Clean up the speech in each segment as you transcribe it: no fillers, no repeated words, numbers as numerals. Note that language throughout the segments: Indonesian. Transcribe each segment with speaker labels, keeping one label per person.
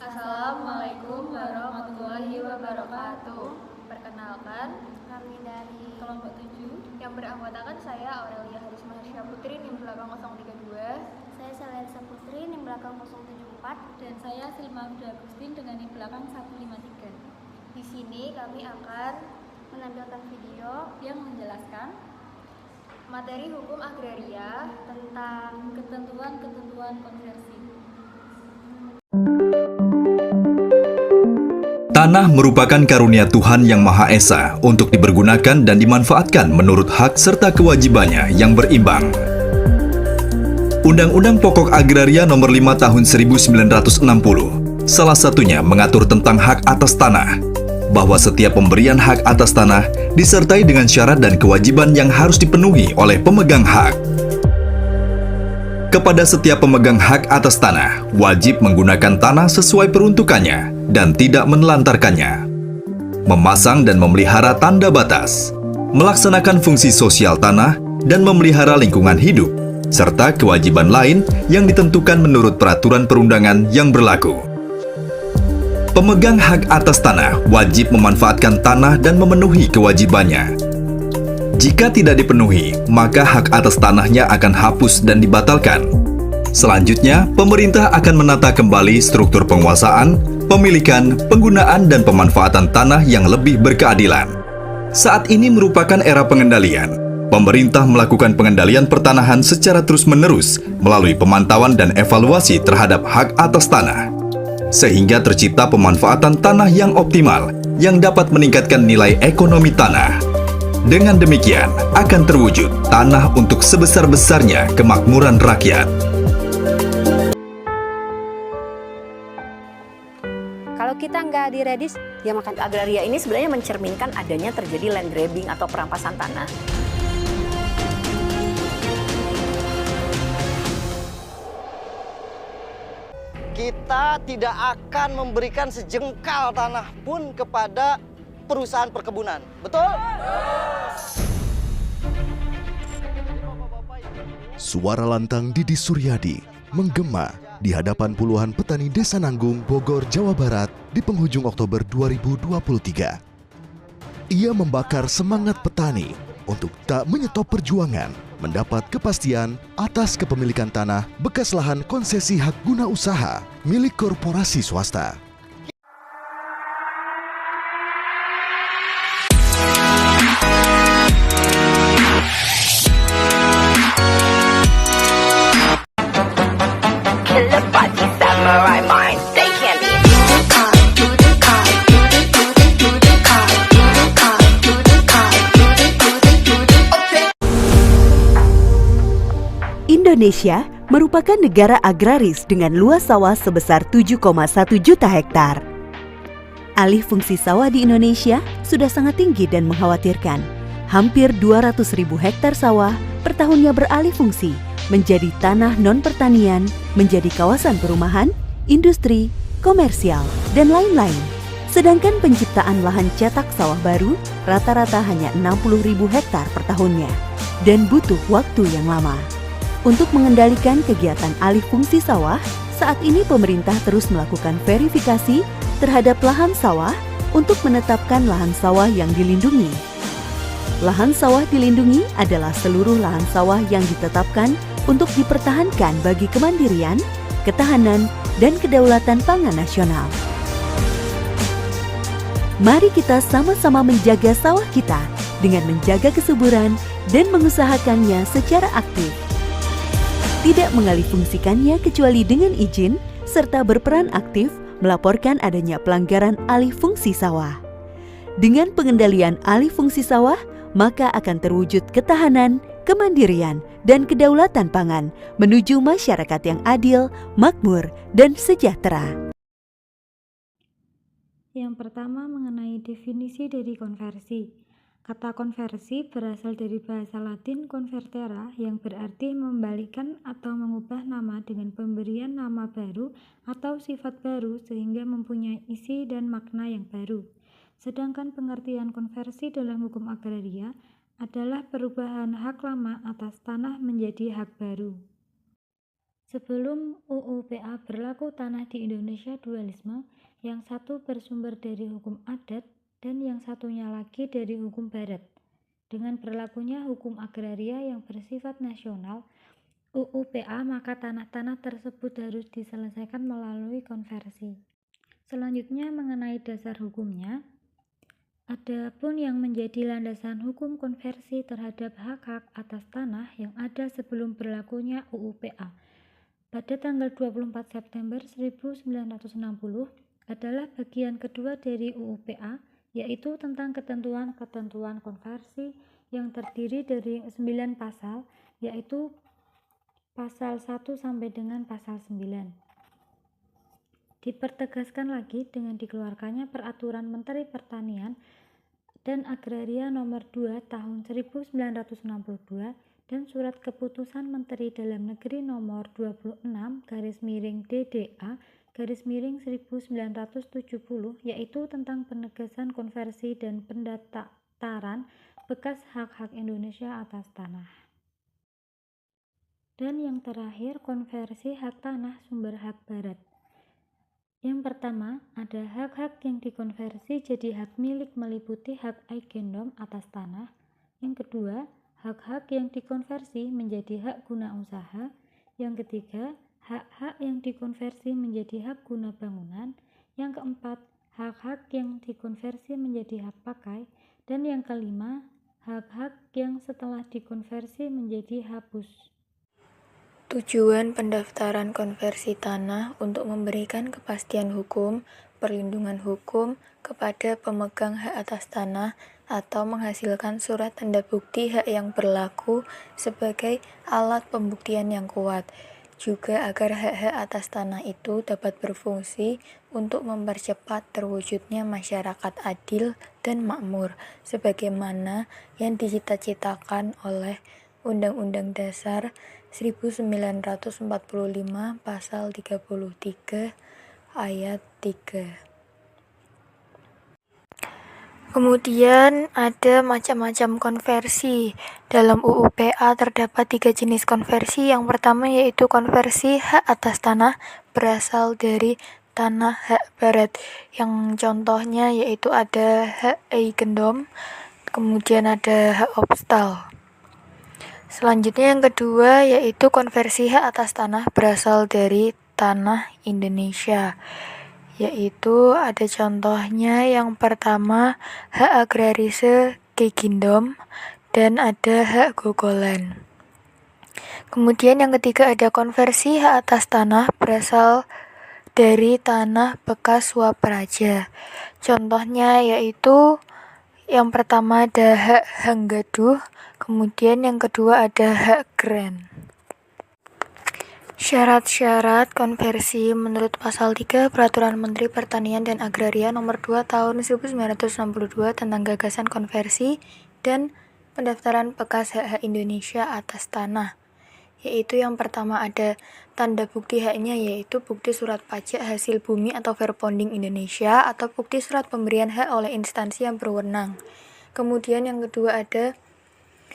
Speaker 1: Assalamualaikum warahmatullahi wabarakatuh. Perkenalkan,
Speaker 2: Kami dari
Speaker 1: kelompok 7 yang beranggotakan saya Aurelia Haris Maharsya Putri NIM belakang 032,
Speaker 2: saya Selesa Putri NIM belakang 074,
Speaker 3: dan saya Silma Abdul Agustin dengan NIM belakang 153.
Speaker 1: Di sini kami akan
Speaker 2: menampilkan video
Speaker 3: yang menjelaskan
Speaker 1: materi hukum agraria
Speaker 2: tentang
Speaker 3: ketentuan-ketentuan konversi.
Speaker 4: Tanah merupakan karunia Tuhan Yang Maha Esa untuk dipergunakan dan dimanfaatkan menurut hak serta kewajibannya yang berimbang. Undang-Undang Pokok Agraria Nomor 5 Tahun 1960 salah satunya mengatur tentang hak atas tanah, bahwa setiap pemberian hak atas tanah disertai dengan syarat dan kewajiban yang harus dipenuhi oleh pemegang hak. Kepada setiap pemegang hak atas tanah, wajib menggunakan tanah sesuai peruntukannya dan tidak menelantarkannya. Memasang dan memelihara tanda batas, melaksanakan fungsi sosial tanah, dan memelihara lingkungan hidup, serta kewajiban lain yang ditentukan menurut peraturan perundangan yang berlaku. Pemegang hak atas tanah wajib memanfaatkan tanah dan memenuhi kewajibannya. Jika tidak dipenuhi, maka hak atas tanahnya akan hapus dan dibatalkan. Selanjutnya, pemerintah akan menata kembali struktur penguasaan, pemilikan, penggunaan, dan pemanfaatan tanah yang lebih berkeadilan. Saat ini merupakan era pengendalian. Pemerintah melakukan pengendalian pertanahan secara terus-menerus melalui pemantauan dan evaluasi terhadap hak atas tanah, sehingga tercipta pemanfaatan tanah yang optimal yang dapat meningkatkan nilai ekonomi tanah. Dengan demikian, akan terwujud tanah untuk sebesar-besarnya kemakmuran rakyat.
Speaker 5: Kalau kita nggak diredis, ya makan agraria ini sebenarnya mencerminkan adanya terjadi land grabbing atau perampasan tanah.
Speaker 6: Kita tidak akan memberikan sejengkal tanah pun kepada perusahaan perkebunan. Betul?
Speaker 7: Suara lantang Didi Suryadi menggema di hadapan puluhan petani Desa Nanggung, Bogor, Jawa Barat di penghujung Oktober 2023. Ia membakar semangat petani untuk tak menyetop perjuangan mendapat kepastian atas kepemilikan tanah bekas lahan konsesi hak guna usaha milik korporasi swasta.
Speaker 8: Indonesia merupakan negara agraris dengan luas sawah sebesar 7,1 juta hektar. Alih fungsi sawah di Indonesia sudah sangat tinggi dan mengkhawatirkan. Hampir 200.000 hektar sawah per tahunnya beralih fungsi menjadi tanah non-pertanian, menjadi kawasan perumahan, industri, komersial, dan lain-lain. Sedangkan penciptaan lahan cetak sawah baru rata-rata hanya 60.000 hektar per tahunnya dan butuh waktu yang lama. Untuk mengendalikan kegiatan alih fungsi sawah, saat ini pemerintah terus melakukan verifikasi terhadap lahan sawah untuk menetapkan lahan sawah yang dilindungi. Lahan sawah dilindungi adalah seluruh lahan sawah yang ditetapkan untuk dipertahankan bagi kemandirian, ketahanan, dan kedaulatan pangan nasional. Mari kita sama-sama menjaga sawah kita dengan menjaga kesuburan dan mengusahakannya secara aktif. Tidak mengalihfungsikannya kecuali dengan izin, serta berperan aktif melaporkan adanya pelanggaran alih fungsi sawah. Dengan pengendalian alih fungsi sawah, maka akan terwujud ketahanan, kemandirian, dan kedaulatan pangan menuju masyarakat yang adil, makmur, dan sejahtera.
Speaker 3: Yang pertama mengenai definisi dari konversi. Kata konversi berasal dari bahasa Latin convertera yang berarti membalikkan atau mengubah nama dengan pemberian nama baru atau sifat baru sehingga mempunyai isi dan makna yang baru. Sedangkan pengertian konversi dalam hukum agraria adalah perubahan hak lama atas tanah menjadi hak baru. Sebelum UU PA berlaku, tanah di Indonesia dualisme, yang satu bersumber dari hukum adat dan yang satunya lagi dari hukum barat. Dengan berlakunya hukum agraria yang bersifat nasional, UU PA, maka tanah-tanah tersebut harus diselesaikan melalui konversi. Selanjutnya mengenai dasar hukumnya, adapun yang menjadi landasan hukum konversi terhadap hak-hak atas tanah yang ada sebelum berlakunya UU PA pada tanggal 24 September 1960 adalah bagian kedua dari UU PA, yaitu tentang ketentuan-ketentuan konversi yang terdiri dari 9 pasal, yaitu pasal 1 sampai dengan pasal 9. Dipertegaskan lagi dengan dikeluarkannya Peraturan Menteri Pertanian dan Agraria Nomor 2 Tahun 1962 dan Surat Keputusan Menteri Dalam Negeri Nomor 26/DDA/1970, yaitu tentang penegasan konversi dan pendaftaran bekas hak-hak Indonesia atas tanah. Dan yang terakhir, konversi hak tanah sumber hak barat. Yang pertama, ada hak-hak yang dikonversi jadi hak milik meliputi hak eigendom atas tanah. Yang kedua, hak-hak yang dikonversi menjadi hak guna usaha. Yang ketiga, hak-hak yang dikonversi menjadi hak guna bangunan. Yang keempat, hak-hak yang dikonversi menjadi hak pakai. Dan yang kelima, hak-hak yang setelah dikonversi menjadi hapus.
Speaker 1: Tujuan pendaftaran konversi tanah untuk memberikan kepastian hukum, perlindungan hukum kepada pemegang hak atas tanah atau menghasilkan surat tanda bukti hak yang berlaku sebagai alat pembuktian yang kuat. Juga agar hak-hak atas tanah itu dapat berfungsi untuk mempercepat terwujudnya masyarakat adil dan makmur, sebagaimana yang dicita-citakan oleh Undang-Undang Dasar 1945 Pasal 33 Ayat 3. Kemudian ada macam-macam konversi. Dalam UU PA terdapat 3 jenis konversi. Yang pertama yaitu konversi hak atas tanah berasal dari tanah hak barat. Yang contohnya yaitu ada hak eigendom, kemudian ada hak obstal. Selanjutnya yang kedua yaitu konversi hak atas tanah berasal dari tanah Indonesia, yaitu ada contohnya. Yang pertama hak agrarise Gegindom dan ada hak Gogolan. Kemudian yang ketiga ada konversi hak atas tanah berasal dari tanah bekas Swapraja. Contohnya yaitu yang pertama ada hak Hanggaduh, kemudian yang kedua ada hak Gren. Syarat-syarat konversi menurut Pasal 3 Peraturan Menteri Pertanian dan Agraria Nomor 2 Tahun 1962 tentang gagasan konversi dan pendaftaran bekas hak-hak Indonesia atas tanah. Yaitu yang pertama ada tanda bukti haknya, yaitu bukti surat pajak hasil bumi atau Verponding Indonesia atau bukti surat pemberian hak oleh instansi yang berwenang. Kemudian yang kedua ada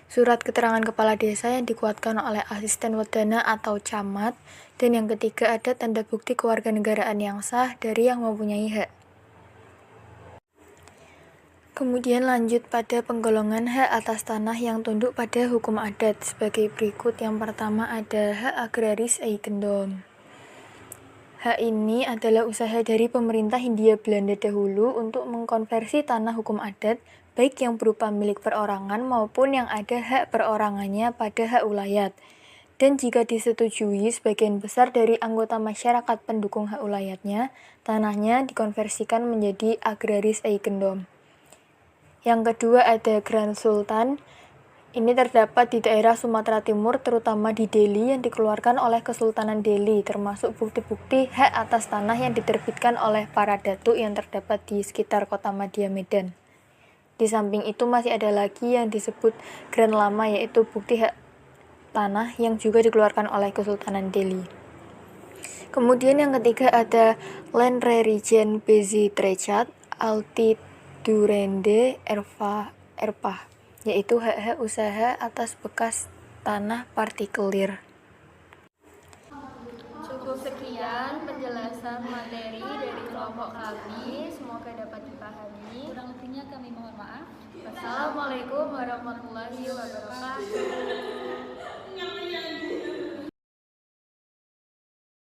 Speaker 1: surat keterangan kepala desa yang dikuatkan oleh asisten wedana atau camat. Dan yang ketiga ada tanda bukti kewarganegaraan yang sah dari yang mempunyai hak. Kemudian lanjut pada penggolongan hak atas tanah yang tunduk pada hukum adat sebagai berikut. Yang pertama ada hak agraris eigendom. Hak ini adalah usaha dari pemerintah Hindia Belanda dahulu untuk mengkonversi tanah hukum adat, baik yang berupa milik perorangan maupun yang ada hak perorangannya pada hak ulayat. Dan jika disetujui sebagian besar dari anggota masyarakat pendukung hak ulayatnya, tanahnya dikonversikan menjadi agraris eigendom. Yang kedua ada Grand Sultan. Ini terdapat di daerah Sumatera Timur, terutama di Delhi, yang dikeluarkan oleh Kesultanan Delhi, termasuk bukti-bukti hak atas tanah yang diterbitkan oleh para datuk yang terdapat di sekitar kota Madya Medan. Di samping itu masih ada lagi yang disebut Grand Lama, yaitu bukti hak tanah yang juga dikeluarkan oleh Kesultanan Delhi. Kemudian yang ketiga ada Land Regent Bezi Trecat Alti Durende Erpah, yaitu hak-hak usaha atas bekas tanah partikelir.
Speaker 2: Cukup sekian penjelasan materi dari kelompok kami, semoga dapat dipahami.
Speaker 5: Kurang lebihnya kami mohon maaf.
Speaker 2: Wassalamualaikum warahmatullahi wabarakatuh.